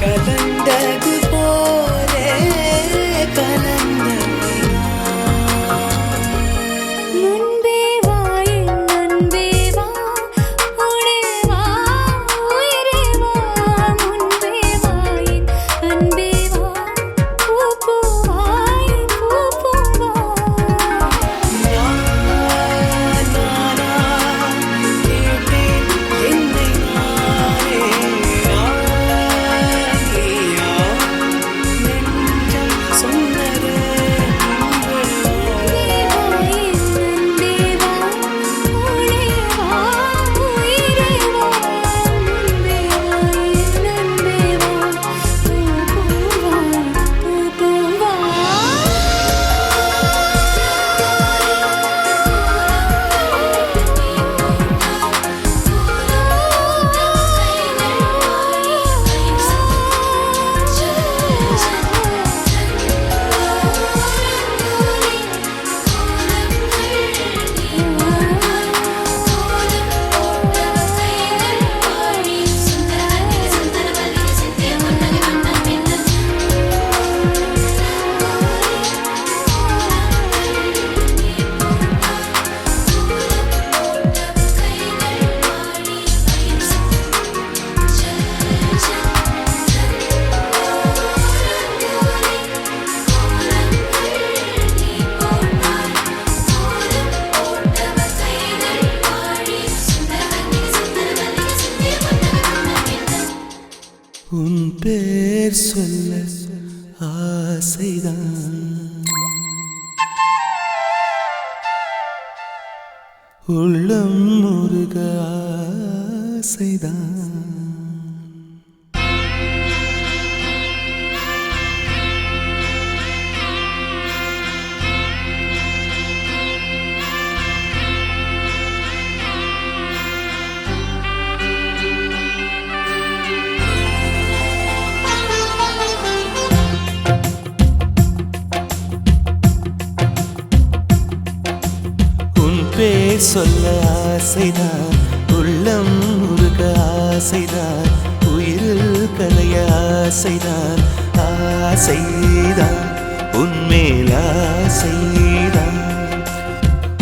கலந்தது போலே உன் பேர் சொல்ல ஆசைதான், உள்ளம் முருக ஆசைதான். பேர் சொல்ல ஆசைதான், உள்ளம் முருக ஆசைதான், உயிரில் கலைய ஆசைதான், ஆசைதான் உன்மேல் ஆசைதான்.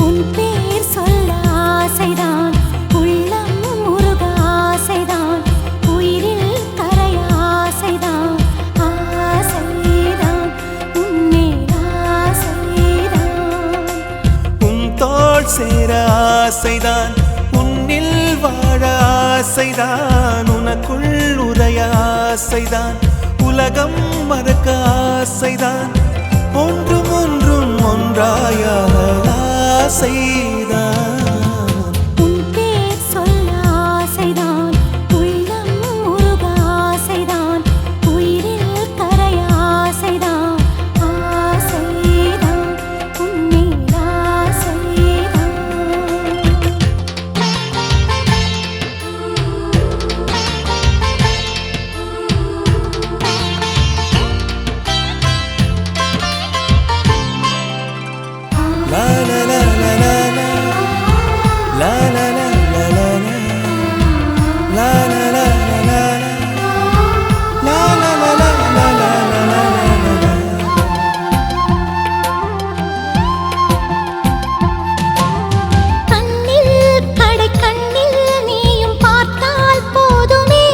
உன் பேர் சொல்ல ஆசைதான், உள்ளம் முருக ஆசைதான், உயிரில் கரைய ஆசைதான், ஆசைதான் உன்மேல் ஆசைதான். உன் தோள் சேர ஆசைதான், உன்னில் வாழ ஆசைதான், உனக்குள் உரைய ஆசைதான், உலகம் மறக்க ஆசைதான், ஒன்றும் ஒன்றும் ஒன்றாயாக ஆசைதான். உன் பேர் சொல்ல ஆசைதான், உள்ளம் முருக ஆசைதான், உயிரில் கரைய ஆசைதான், ஆசைதான் உன்மேல் ஆசைதான். La la la la la la, la la la la la la, la la la la la la, la la la la la la la. கண்ணில் கடை கண்ணில் நீயும் பார்த்தால் போதுமே,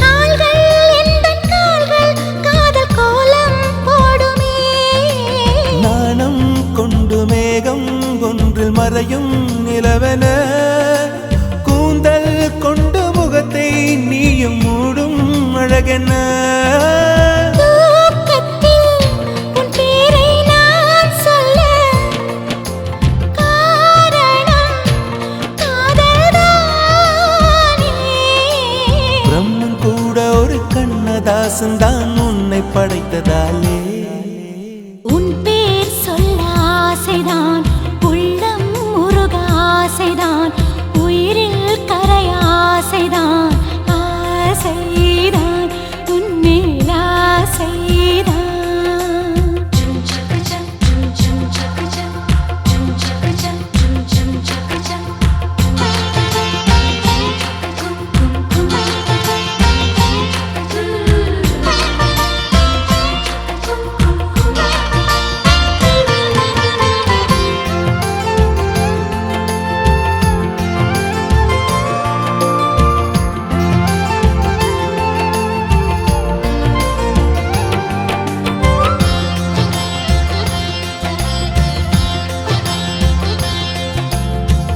கால்கள் எந்தன் கால்கள் காதல் கோலம் போடுமே. நாணம் கொண்டு மேகம் ஒன்றில் மறையும் நிலவென, கூந்தல் கொண்டு முகத்தை நீயும் மூடும் அழகென. தூக்கத்தில் உன் பேரை நான் சொல்ல காரணம் காதல்தானே. பிரம்மன் கூட ஒரு கண்ணதாசன் தான் உன்னை படைத்ததாலே. உன் பேர் சொல்ல ஆசைதான், உள்ளம் முருக ஆசைதான், உயிரில் கரைய ஆசைதான், ஆசைதான் உன்மேல் ஆசைதான்.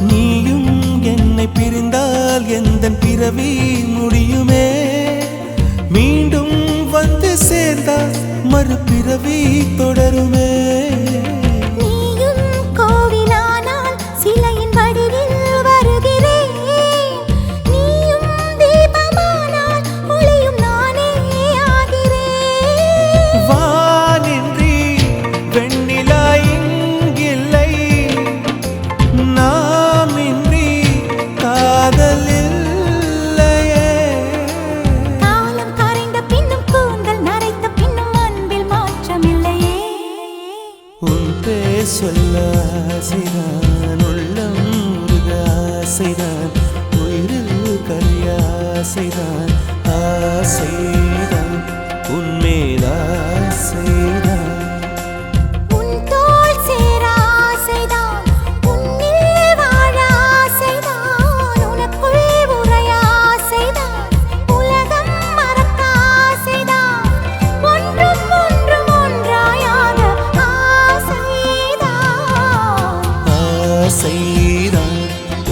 நீயும் என்னை பிரிந்தால் எந்தன் பிறவி முடியுமே, மீண்டும் வந்து சேர்ந்தால் மறுபிறவி தொடருமே. நீயும் கோவிலானால் சிலையின் வடிவில் வருகிறேன், நீயும் தீபமானால் ஒளியும் நானே ஆகிறேன். வானின்றி வெண்ணிலா இங்கில்லை, நாமின்றி காதல் இல்லையே. காலம் கரைந்த பின்னும் கூந்தல் நரைத்த பின்னும் அன்பில் மாற்றமில்லையே. உன் பேர் சொல்ல ஆசைதான், உள்ளம் முருக ஆசைதான், உயிரில் கரைய ஆசைதான், ஆசைதான் உன்மேல் ஆசைதான். உன் தோள் சேர ஆசைதான், உன்னில் வாழ ஆசைதான், உனக்குள் உரைய ஆசைதான், உலகம் மறக்க ஆசைதான், ஒன்றும் ஒன்றும் ஒன்றாயாக ஆசைதான். ஆசைதான்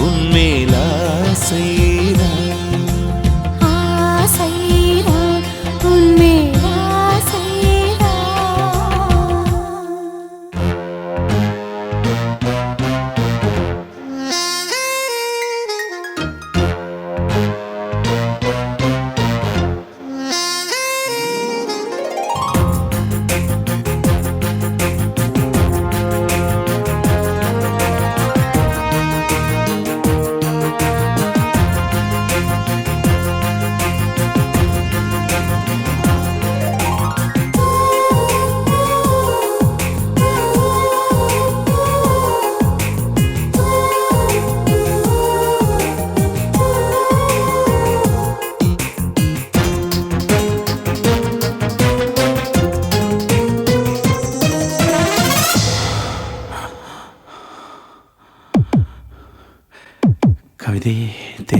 உன்மேல் ஆசைதான். ஆசைதான்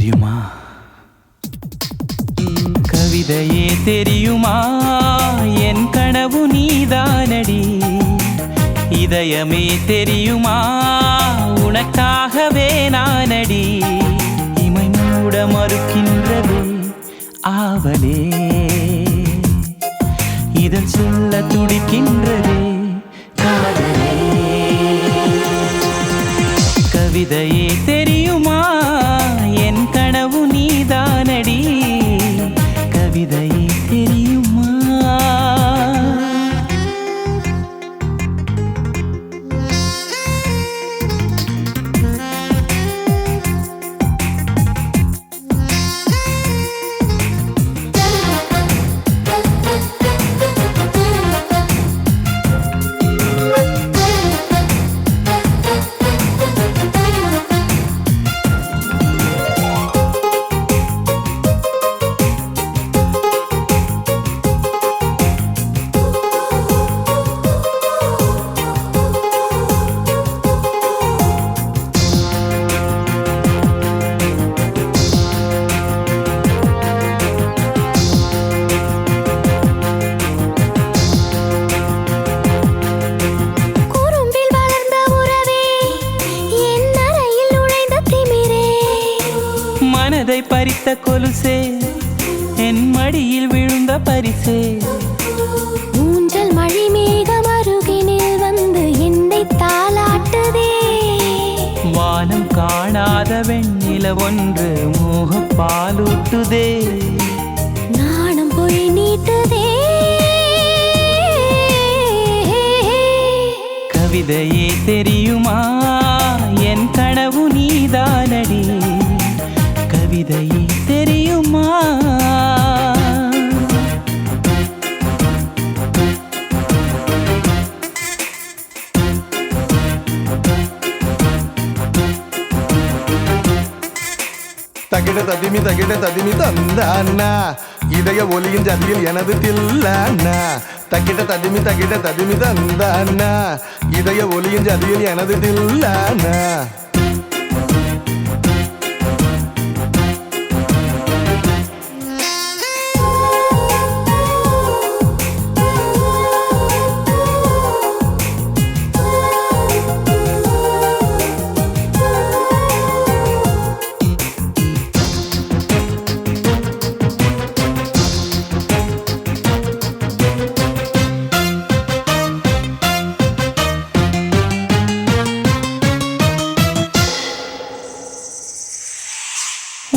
தெரியுமா? கவிதையே தெரியுமா? என் கனவு நீதானடி. இதயமே தெரியுமா? உனக்காகவே நானடி. இமை மூட மறுக்கின்றதே ஆவலே, இதன் சொல்ல துடிக்கின்றதே காதலே. கவிதையே தெரியுமா? என் கனவு நீதானடி. கவிதையே தெரியுமா? மனதை பறித்த கொலுசே, என் மடியில் விழுந்த பரிசே. ஊஞ்சல் மழை மேகம் அருகினில் வந்து என்னை தாலாட்டுதே. வானம் காணாத வெண்ணில ஒன்று மோக பாலூட்டுதே. நாணம் போய் நீட்டுதே. கவிதையே தெரியுமா? என் கனவு நீதானடி. கவிதையே தெரியுமா? தகிட ததிமி தந்தானா, இதய ஒலியின் ஜதியில் எனது தில்லானா. தகிட ததிமி தந்தானா, இதய ஒலியின் ஜதியில் எனது தில்லானா.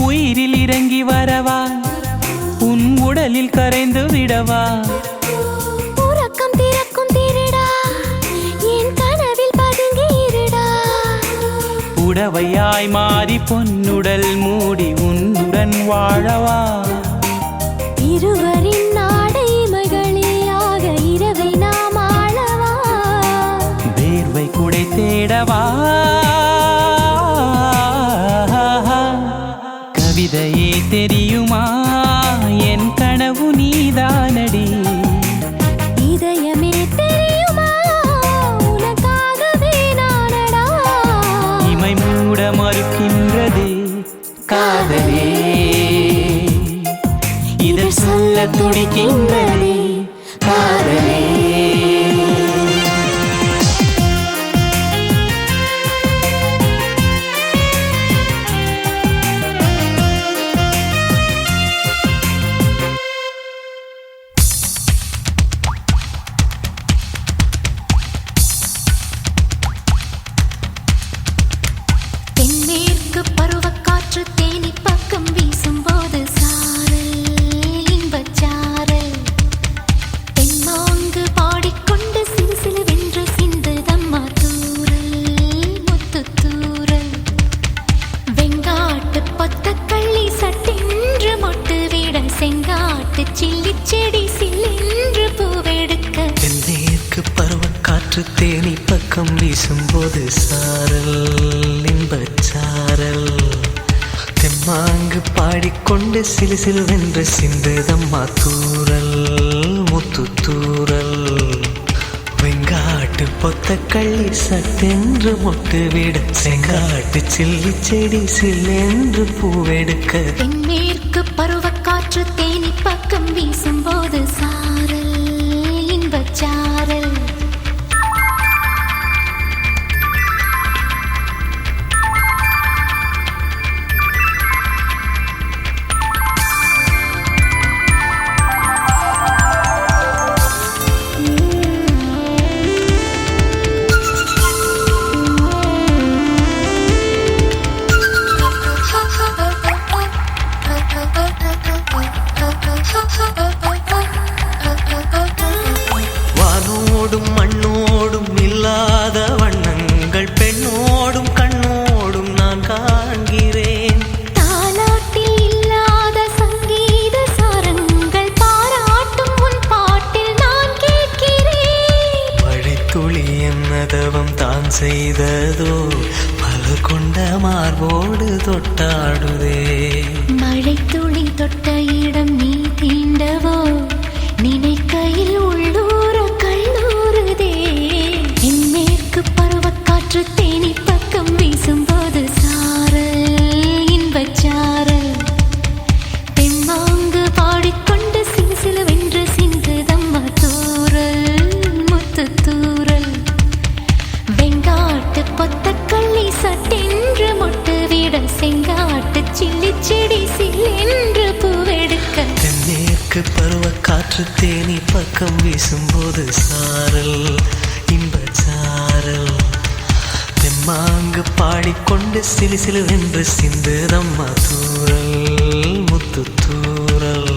உயிரில் இறங்கி வரவா? உன் உடலில் கரைந்து விடவா? உறக்கம் திறக்கும் திருடா, என் கனவில் பதுங்கி இருடா. புடவையாய் மாறி பொன்னுடல் மூடி உன்னுடன் வாழவா? இருவரின் நாடை மகளியாக இரவை நாம் ஆளவா? வேர்வை குடை தேடவா? கவிதையே தெரியுமா? என் கனவு நீதானடி. இதயமே தெரியுமா? உனக்காகவே நானடா. இமை மூட மறுக்கின்றதே காதலே, இதழ் சொல்ல துடிக்கின்றதே காதலே. தென்மேற்கு பருவக்காற்று தேனி பக்கம் வீசும்போது சாரல் இன்பச் சாரல். தென்மாங்கு பாடிக்கொண்டு சிறு சிலுவென்று சிந்துதம்மா தூறல் முத்துத் தூறல். வெங்காட்டு பொத்தக்கள்ளி சட்டென்று மொட்டு விட செங்காட்டு சில்லிச் செடி சில்லென்று பூவெடுக்க. தென்மேற்கு பருவக்காற்று தேனி பக்கம் வீசும்போது சாரல் இன்பச்சாரல். தெம்மாங்கு பாடிக்கொண்டு சிலு சிலுவென்று சிந்துதம்மா தூறல் முத்து தூறல். வெங்காட்டு பொத்தக்கள்ளி சட்டென்று மொட்டு விட செங்காட்டு சில்லி செடி சில்லென்று பூவெடுக்க தென்மேற்கு பருவக்காற்று தேனி பக்கம் வீசும்போது சாரல் இன்பச்சாரல் வானோடும் மண்ணோடும் இல்லாத வண்ணங்கள் பெண்ணோடும் கண்ணோடும் நான் காண்கிறேன் தாலாட்டில் இல்லாத சங்கீத சாரங்கள் பாராட்டும் உன் பாட்டில் நான் கேட்கிறேன் மழைத்துளி என்னதவம் தான் செய்ததோ பல கொண்ட மார்போடு தொட்டாடுதே மழை துளி தொட்ட இடம் நீ தீண்டவோ நினைக்கையில் உள்ளூர கல்லூருதே தென்மேற்கு பருவக்காற்று தேனி பக்கம் வீசும்போது சாரல் இன்பச்சாரல் தெம்மாங்கு பாடிக்கொண்டு சிலுசிலுவென்று சிந்துதம்மா தூரல் முத்து தூரல் வெங்காட்டு பொத்தக்கள்ளி சட்டென்று மொட்டு விட செங்காட்டு சில்லி செடி சில்லென்று பூவெடுக்க தென்மேற்கு பருவக்காற்று தேனி பக்கம் வீசும்போது சாரல் இன்பச்சாரல் தெம்மாங்கு பாடிக்கொண்டு சிலுசிலுவென்று சிந்துதம்மா தூரல் முத்து தூரல்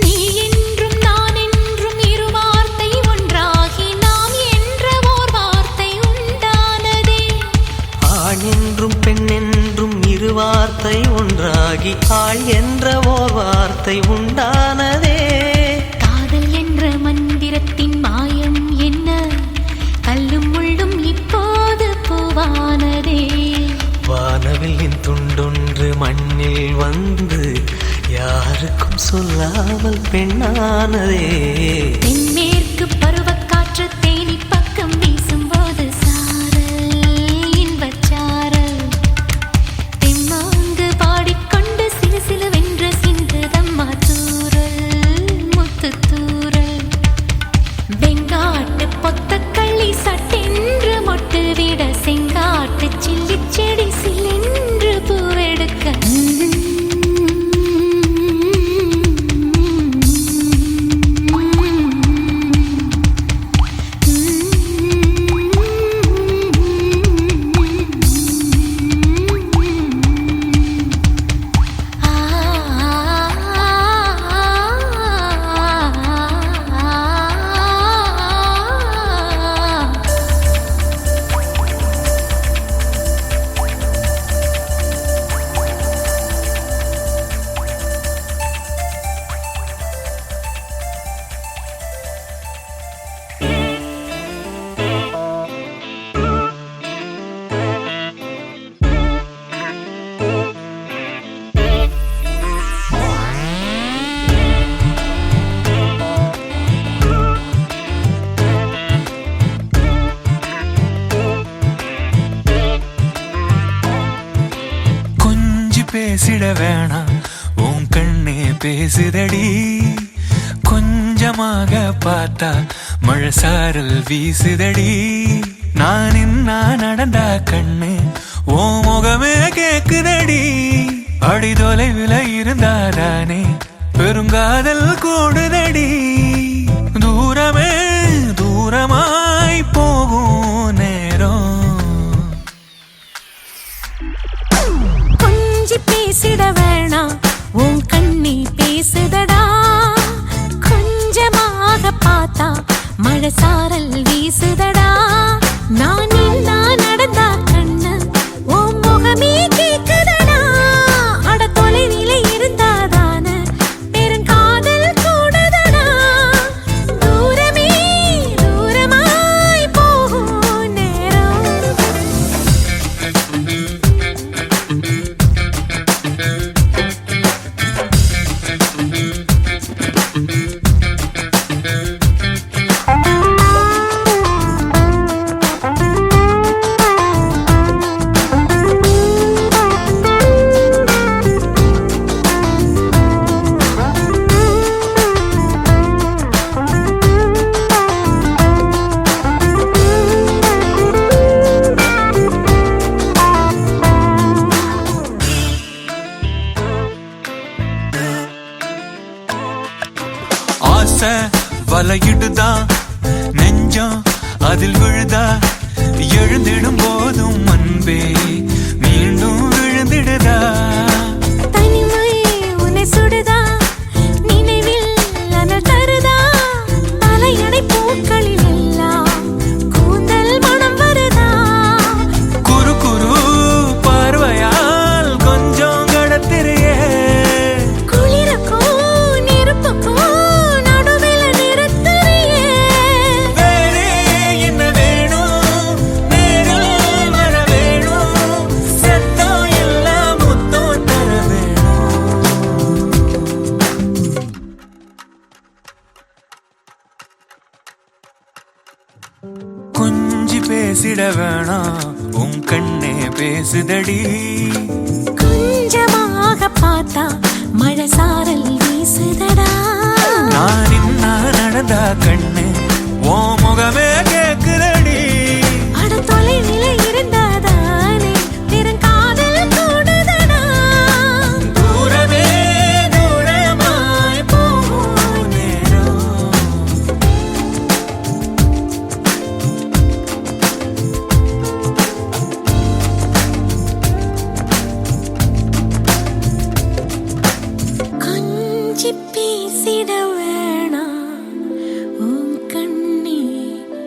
நீ என்றும் நான் என்றும் இரு வார்த்தை ஒன்றாகி நாம் என்ற ஓர் வார்த்தை உண்டானதே ஆண் என்றும் பெண் என்றும் இரு வார்த்தை ஒன்றாகி ஆள் என்ற ஓர் வார்த்தை உண்டானதே காதல் என்ற மந்திரத்தின் மாயம் என்ன கல்லும் முள்ளும் இப்போது பூவானதே வானவில்லின் துண்டொன்று மண்ணில் வந்து யாருக்கும் சொல்லாமல் பெண்ணானதே தென்மேற்கு பருவக்காற்று தேனி பக்கம் வீசும்போது சாரல் இன்பச்சாரல் தெம்மாங்கு பாடிக்கொண்டு சிலுசிலுவென்று சிந்துதம்மா தூரல் முத்து தூரல் வெங்காட்டு பொத்தக்கள்ளி சட்டென்று மொட்டு விட செங்காட்டு சில்லி செடி சில்லென்று பூவெடுக்க பேசிட வேணாம் உன் கண்ணே பேசுதடி கொஞ்சமாக பார்த்தா மழை சாரல் வீசுதடி நான் இன்னா நடந்தா கண்ணு ஓ முகமே கேக்குதடி அடி தொலைவில் இருந்தாதானே பெருங்காதல் கூடுதடி தூரமே தூரமாய் போகும் நேரம் வலையிடுதா நெஞ்சம் அதில் விழுதா எழுந்திடும் போதும் அன்பே மீண்டும் விழுந்திடுதா தனிமை உன்னை சுடுதா நினைவில் அனல் தருதா தலையணை பூக்களில் எல்லாம் கூந்தல் மனம் வருதா குறு குறு பார்வையால் கொஞ்சம் கடத்திரியே குளிருக்கும் நெருப்புக்கும் நடுவில் நிறுத்துறியே வேறே என்ன வேணும் நேரில் வர வேணும் சத்தம் எல்லாம் முத்தம் தர வேணும் கொஞ்சி பேசிட வேணாம் உன் கண்ணே பேசுதடி கொஞ்சமாக பார்த்தா மழை சாரல் வீசுதடா நான் இன்னா நடந்தா கண்ணு ஓ முகமே கேக்குதடி அட தொலைநில இருந்தாதானே பெருங்காதல் கூடுதடா தூரமே தூரமாய் போகும் நேரம் கொஞ்சி பேசிட வேணாம் உன் கண்ணே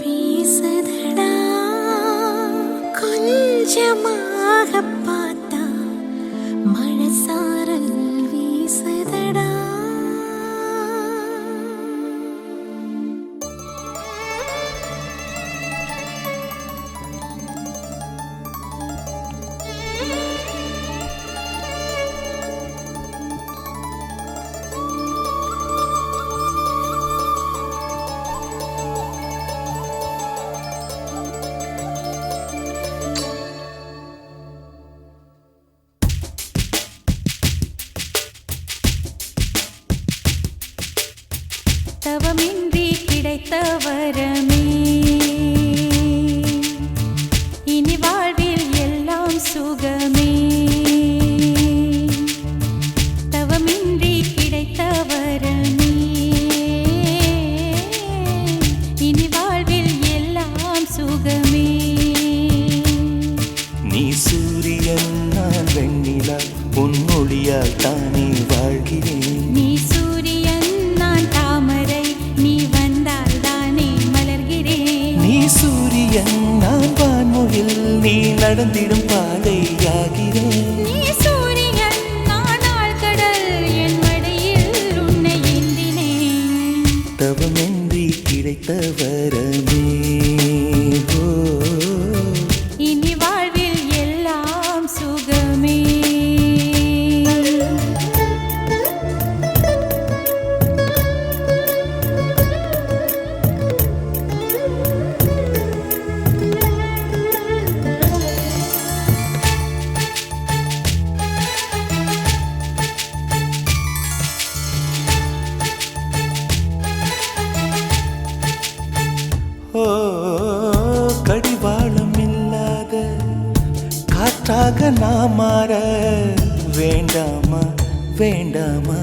பேசுதடா கொஞ்சமாக பார்த்தா மழை சாரல் வீசுதடா தவமின்றி கிடைத்த வரமே இனி வாழ்வில் எல்லாம் சுகமே தவமின்றி கிடைத்த வரமே இனி வாழ்வில் எல்லாம் சுகமே நீ சூரியன் நான் வெண்ணிலா பொன்னொழியால் தானே வாழ்கிறேன் நீ சூரியன் நான் தாமரை நீ வந்தால் தானே மலர்கிறேன் நீ சூரியன் நான் வான்முகில் நீ நடந்திடும் பாதையாகிறேன் நீ சூரியன் நான் ஆழ்கடல் என் மடியில் உன்னை ஏந்தினேன் தவமின்றி கிடைத்த வரமே ஓ இனி வாழ்வில் எல்லாம் சுகமே ஓ கடிவாளம் இல்லாத காற்றாக நான் மாற வேண்டாமா வேண்டாமா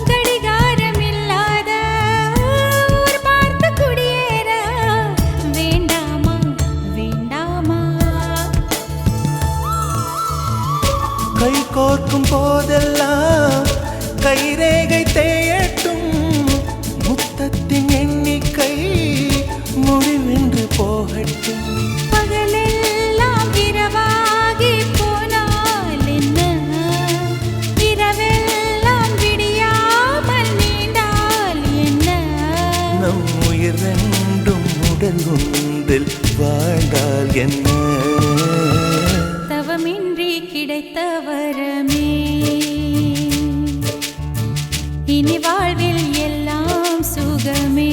கடிகாரம் இல்லாத ஊர் பார்த்து குடியேற வேண்டாமா வேண்டாமா கை கோர்க்கும் போதெல்லாம் கைரேகை தேயட்டும் முத்தத்தின் எண்ணிக்கை முடிவென்று போகட்டும் பகலெல்லாம் இரவாகி போனால் என்ன இரவெல்லாம் விடியாமல் நீண்டால் என்ன நம் உயிர் ரெண்டும் உடல் ஒன்றில் வாழ்ந்தால் என்ன தவமின்றி கிடைத்த வரமே இனி வாழ்வில் எல்லாம் சுகமே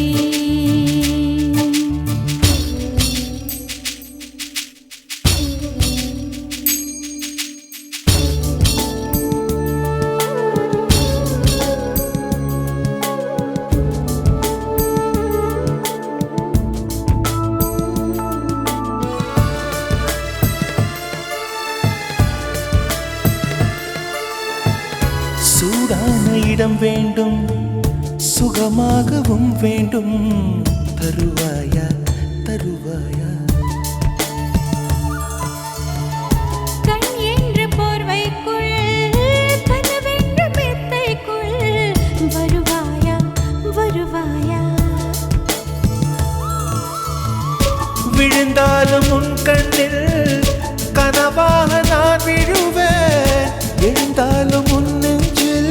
சூடான இடம் வேண்டும், சுகமாகவும் வேண்டும். தருவாயா தருவாயா? கண் என்ற போர்வைக்குள் கனவென்ற மெத்தைக்குள் வருவாயா வருவாயா? விழுந்தாலும் உன் கண்ணில் கனவாக நான் விழுவேன். எழுந்தாலும் உன் நெஞ்சில்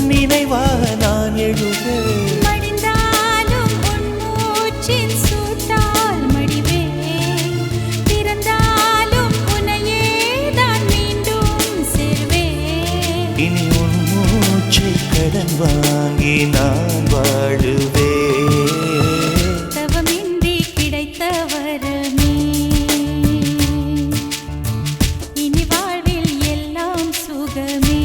நினைவாக நான் எழுவேன். மடிந்தாலும் உன் மூச்சின் சூட்டால் மடிவேன். பிறந்தாலும் உன்னையே தான் மீண்டும் சேர்வேன். இனி உன் மூச்சை கடன் வாங்கி நான் வாழுவேன். தவமின்றி கிடைத்த வரமே இனி வாழ்வில் எல்லாம் சுகமே.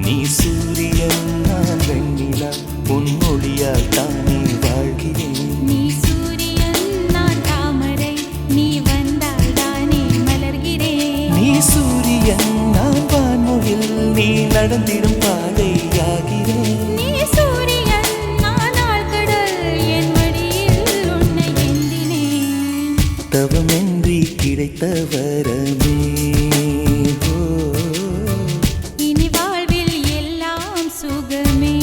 நீ சூரியன் நான் வெண்ணிலா, உன் மொழியால் தானே வாழ்கிறேன். நீ சூரியன் நான் தாமரை, நீ வந்தால் தானே மலர்கிறேன். நீ சூரியன் நான் வான்முகில், நீ நடந்திடும் பாதையாகிறேன். நீ சூரியன் நான் ஆழ்கடல், என் மடியில் உன்னை ஏந்தினேன். தவமின்றி கிடைத்த வரமே. ஓ, இனி வாழ்வில் எல்லாம் சுகமே.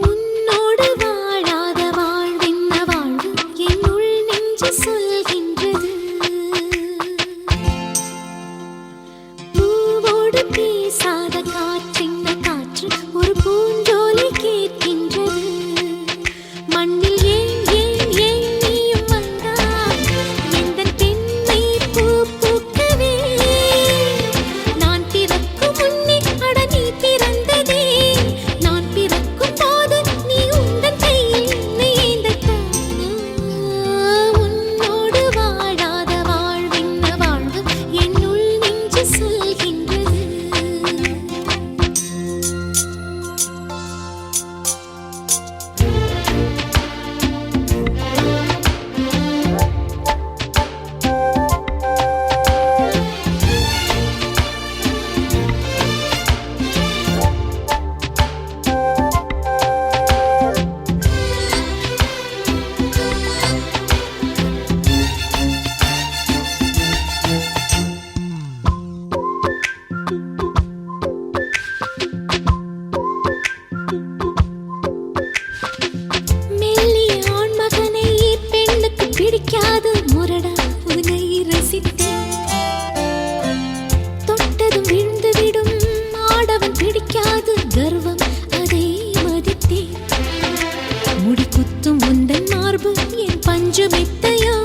உன்னோடு வாழாத வாழ்வென்ன வாழ்வு என்னுள் நெஞ்சு சொல்கின்றது. பூவோடு பேசாத காற்றென்ன காற்று ஒரு பூஞ்சோலை கேட்கின்றது. மண்ணில் ஏன் ஏன் ஏன் நீயும் வந்தாய் எந்தன் பெண்மை பூ பூக்கவே. நான் பிறக்கும் முன்னே அட நீ பிறந்ததே. நான் பிறக்கும் போது நீ உந்தன் கையில் என்னை ஏந்தத்தானா. உன்னோடு வாழாத வாழ்வென்ன வாழ்வு என்னுள் நெஞ்சு சொல்கின்றது. மெல்லிய ஆண் மகனை பெண்ணுக்கு பிடிக்காது முரடா உன்னை ரசித்தேன். தொட்டதும் விழுந்து விடும் ஆடவன் பிடிக்காது கர்வம் அதை மதித்தேன். முடி குத்தும் உந்தன் மார்பு என் பஞ்சு மெத்தையோ,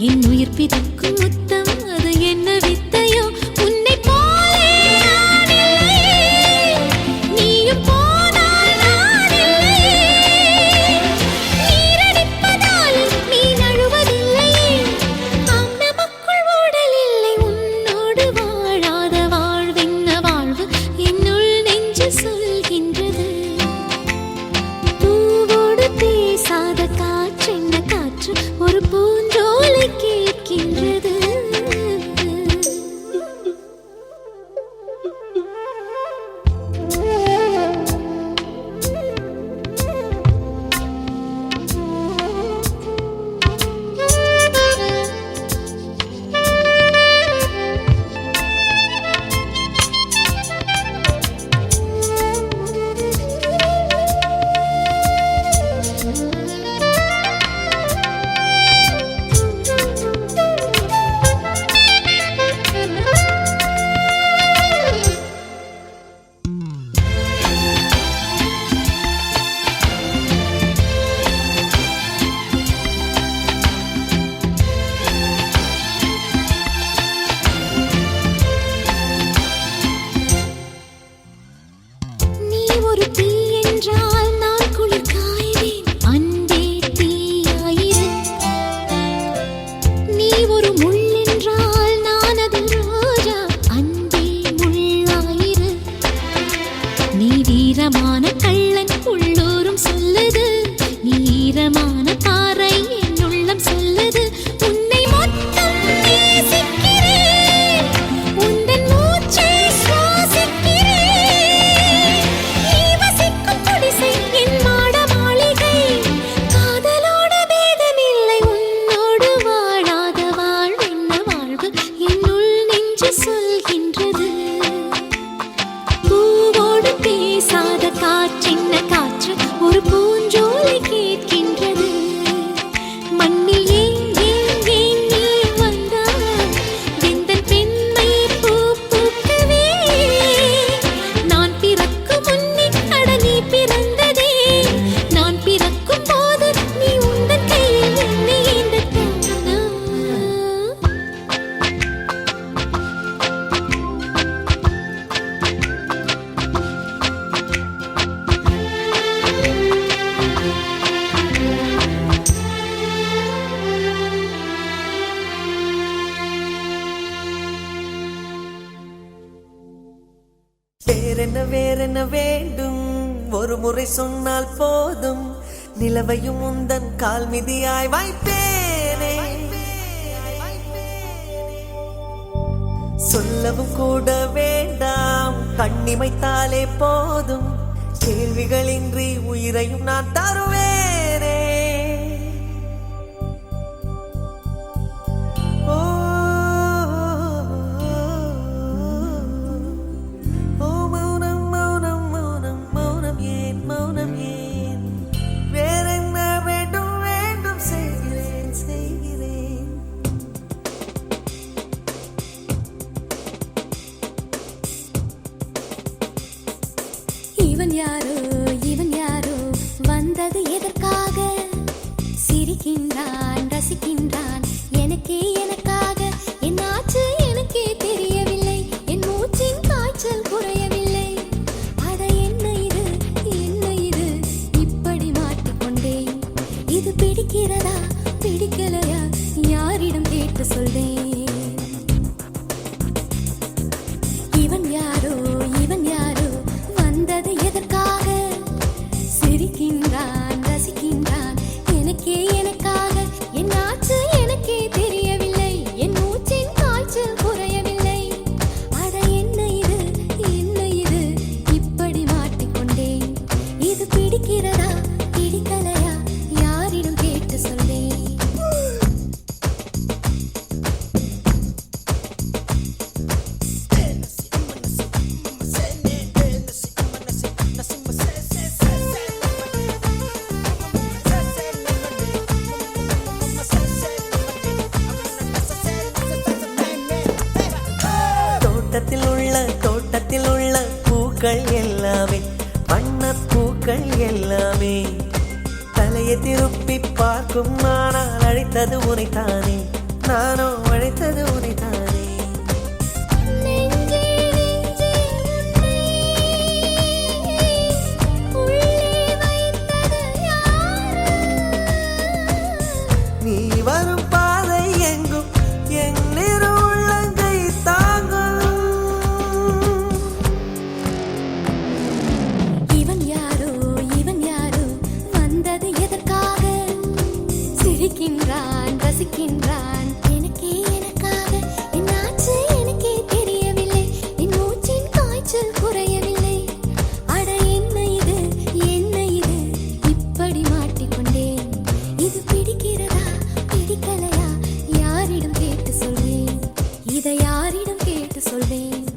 என் உயிர் பிதிக்கும் முத்தம் அது என்ன வித்தையோ. உன்னை போலே நான் இல்லையே, நீயும் போனால் நான் இல்லையே. நீரடிப்பதாலும் நீ நழுவதில்லையே, ஆம் நமக்குள் ஊடல் இல்லை. உன்னோடு வாழாத வாழ்வென்ன வாழ்வு என்னுள் நெஞ்சு சொல்கின்றது. பூவோடு பேசாத காற்றென்ன காற்று ஒரு பூஞ்சோலை கேட்கின்றது. வேறென்ன வேண்டும் ஒரு முறை சொன்னால் போதும் நிலவையும் உந்தன் கால் மிதியாய் வைப்பேனே சொல்லவும் கூட வேண்டாம் கண்ணிமைத்தாலே போதும் கேள்விகளின்றி உயிரையும் நான் தருவேனே இவன் யாரோ வந்தது எதற்காக சிரிக்கின்றான் ரசிக்கின்றான் எனக்காக என்னாச்சு எனக்கே தெரியவில்லை என் மூச்சின் காய்ச்சல் குறையவில்லை அட என்ன இது இப்படி மாட்டிக்கொண்டேன் இது பிடிக்கிறதா பிடிக்கலையா யாரிடம் கேட்டு சொல்வேன் இவன் யாரோ வந்தது எதற்காக சிரிக்கின்றான் ரசிக்கின்றான் எனக்காக என்னாச்சு எனக்கே தெரியவில்லை என் மூச்சின் காய்ச்சல் குறையவில்லை அட என்ன இது இப்படி மாட்டிக்கொண்டேன் இது பிடிக்கிறதா பிடிக்கலையா யாரிடம் கேட்டு சொல்வேன் தோட்டத்தில் உள்ள பூக்கள் எல்லாமே வண்ணப் பூக்கள் எல்லாமே தலையை திருப்பி பார்க்கும் ஆனால் அழைத்தது உனைத்தானே நானோ அழைத்தது உனைத்தானே நீ வரும் பாதை எங்கும் என் உள்ளங்கை தாங்கும் இவன் யாரோ வந்தது எதற்காக சிரிக்கின்றான் ரசிக்கின்றான் எனக்காக என்னாச்சு எனக்கே தெரியவில்லை என் மூச்சின் காய்ச்சல் குறையவில்லை அட என்ன இது இப்படி மாட்டிக்கொண்டேன் இது பிடிக்கிறதா பிடிக்கலையா யாரிடம் கேட்டு சொல்வேன் இதை யாரிடம் கேட்டு சொல்வேன்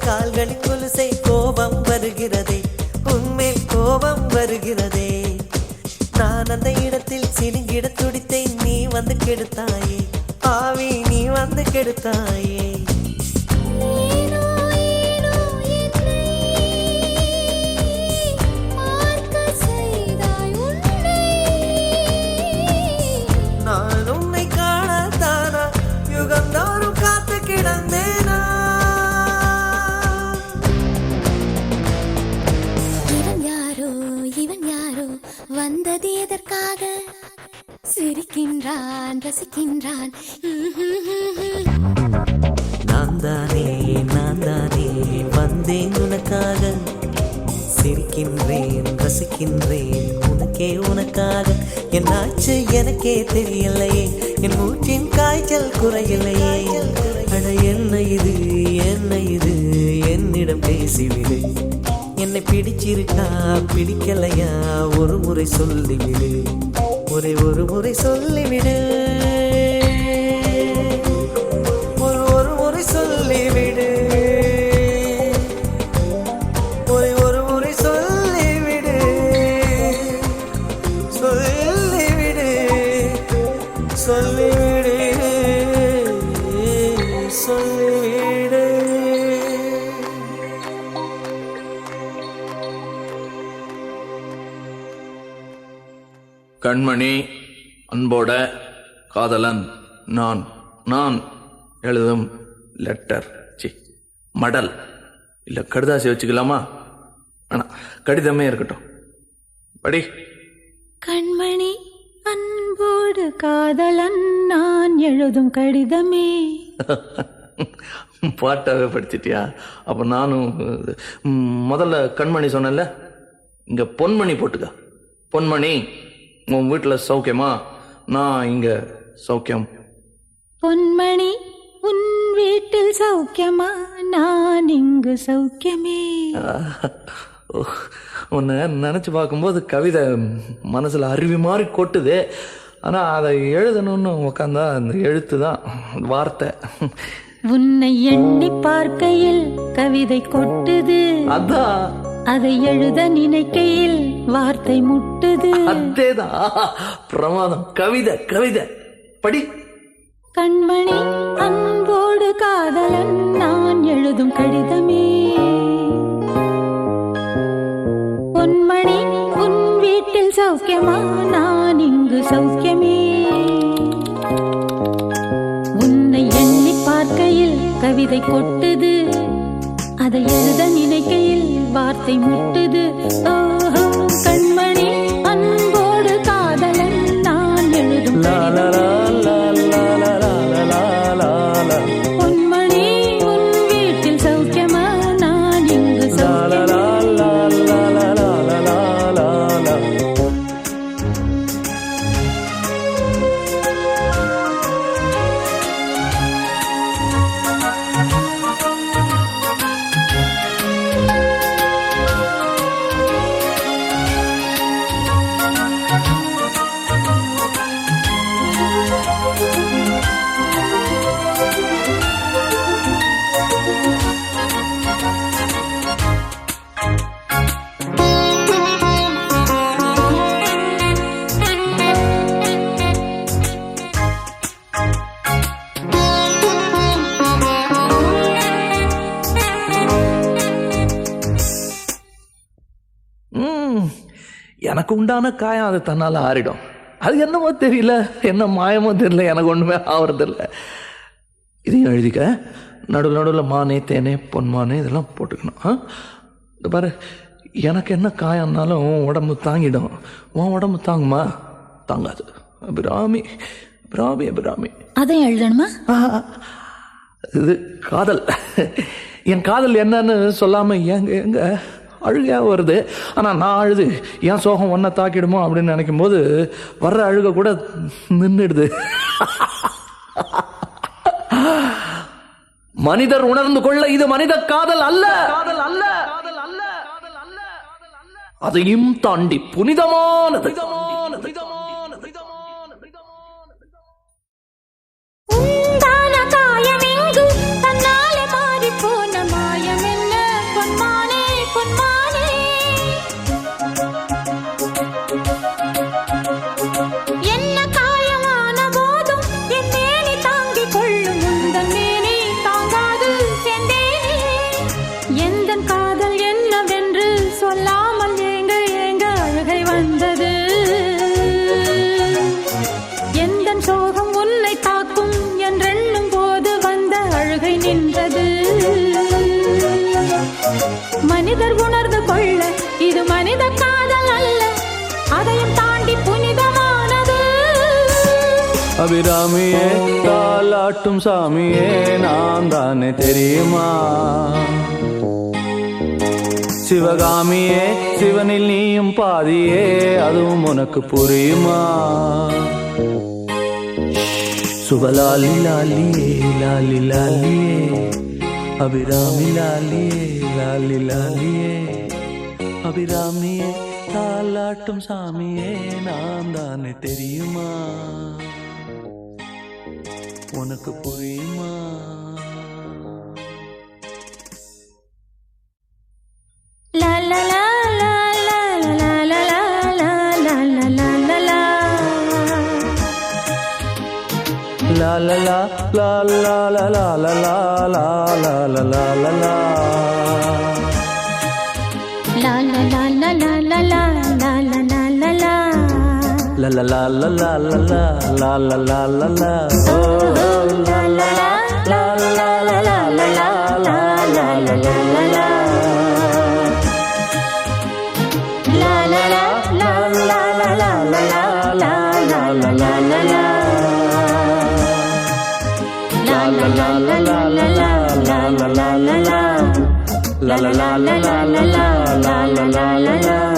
கால்களின் கொலுசை கோபம் வருகிறதே உன்மேல் கோபம் வருகிறதே நான் அந்த இடத்தில் சினுங்கிட துடித்தேன் நீ வந்து கெடுத்தாயே ஆவி நீ வந்து கெடுத்தாயே நான் உன்னை காணத்தானா யுகந்தோறும் காத்து கிடந்தேனா வந்தது எதற்காக சிரிக்கின்றான் ரசிக்கின்றான் நான் தானே வந்தேன் உனக்காக சிரிக்கின்றேன் ரசிக்கின்றேன் உனக்காக என்னாச்சு எனக்கே தெரியலையே என் மூச்சின் காய்ச்சல் குறையலையே அட என்ன இது என்னிடம் பேசிவிடு என்னை பிடிச்சிருக்கா பிடிக்கலையா ஒரு முறை சொல்லிவிடு ஒரு முறை சொல்லிவிடு ஒரு முறை சொல்லிவிடு சொல்லிவிடு சொல்லிவிடு. கண்மணி அன்போட காதலன் நான் நான் எழுதும் லெட்டர் மடல் இல்ல கடுதாசி வச்சுக்கலாமா? ஆனா கடிதமே இருக்கட்டும். படி. கண்மணி அன்போடு காதலன் நான் எழுதும் கடிதமே. பாட்டாவே படிச்சிட்டியா? அப்ப நானும் முதல்ல கண்மணி சொன்னேன்ல, இங்க பொன்மணி போட்டுக்க. பொன்மணி, உன் வீட்டுல சௌக்கியமா? நான் இங்க சௌக்கியம். பொன்மணி, உன் வீட்டில் சௌக்கியமா? நான் இங்கு சௌக்கியமே. உன்னை நினைச்சு பார்க்கும்போது கவிதை மனசுல அருவி மாதிரி கொட்டுது. ஆனா அதை எழுதணும்னு உக்காந்தா அந்த எழுத்து தான் வார்த்தை. உன்னை எண்ணி பார்க்கையில் கவிதை கொட்டுது, அதான் அதை எழுத நினைக்கையில் வார்த்தை முட்டுது. அதேதான் பிரமாதம். கவிதை கவிதை படி. கண்மணி அன்போடு காதலன் நான் எழுதும் கடிதமே. பொன்மணி, உன் வீட்டில் சௌக்கியமா? நான் இங்கு சௌக்கியமே. உன்னை எண்ணி பார்க்கையில் கவிதை கொட்டுது, அதை எழுத நினைக்கையில் வார்த்தை முட்டுது. ஓஹோ, கண்மணி அன்போடு காதலன் நான் எழுதும் கடிதமே. பொன்மணி, உன் வீட்டில் சௌக்கியமா? நான் இங்கு சௌக்கியமே. எனக்கு உண்டான காயம் அது தன்னால ஆறிடும். அது என்னமோ தெரியல, என்ன மாயமோ தெரியல, எனக்கு ஒண்ணுமே ஆவறதில்லை. இதையும் எழுதிக்க. நடுவில் நடுவில் மானே தேனே பொன்மானே இதெல்லாம் போட்டுக்கணும். இந்த பாரு, எனக்கு என்ன காயம்னாலும் உன் உடம்பு தாங்கிடும். உன் உடம்பு தாங்குமா? தாங்காது. அபிராமி அபிராமி அபிராமி. அதையும் எழுதணுமா? இது காதல். என் காதல் என்னன்னு சொல்லாம எங்க எங்க அழுகையா வருது. ஆனா நான் அழுது என் சோகம் ஒன்ன தாக்கிடுமோ அப்படின்னு நினைக்கும் போது வர்ற அழுக கூட நின்றுடுது. மனிதர் உணர்ந்து கொள்ள இது மனித காதல் அல்ல, காதல் அல்ல, அதையும் தாண்டி புனிதமானது. உண்டான காயம் எங்கு தன்னாலே மாறி போன மாயம் என்ன? பொன்மானே பொன்மானே, என்ன காயமான போதும் என் மேனி தாங்கிக் கொள்ளும். உந்தன் மேனி தாங்காது செந்தேனே. எந்தன் காதல் என்னவென்று சொல்லாமல் ஏங்க ஏங்க அழுகை வந்தது. எந்தன் சோகம் உன்னை தாக்கும் என்றெண்ணும் போது வந்த அழுகை நின்றது. மனிதர் உணர்ந்து கொள்ள இது மனித காதல் அல்ல, அதையும் தாண்டி புனிதமானது. அபிராமியே தாலாட்டும் சாமியே நான் தானே தெரியுமா? சிவகாமியே சிவனில் நீயும் பாதியே அதுவும் உனக்கு புரியுமா? சுபலாலி லாலியே லாலி லாலியே அபிராமி லாலியே லாலி லாலியே அபிராமியே தாலாட்டும் சாமியே நான் தானே தெரியுமா? உனக்கு புரியுமா? லா லா லா லா லா லா லா லா லா லா லா லா லா. லா லா லா லா லா லா லா லா லா லா லா லா லா லா லா. La la la la la la la la la la la la. La la la la la la la la la la la la. Oh la la la la la la la la la la la la la la. La la la la la la la la la la la la la la la. La la la la la la la la la la la. La la la la la la la la la la la.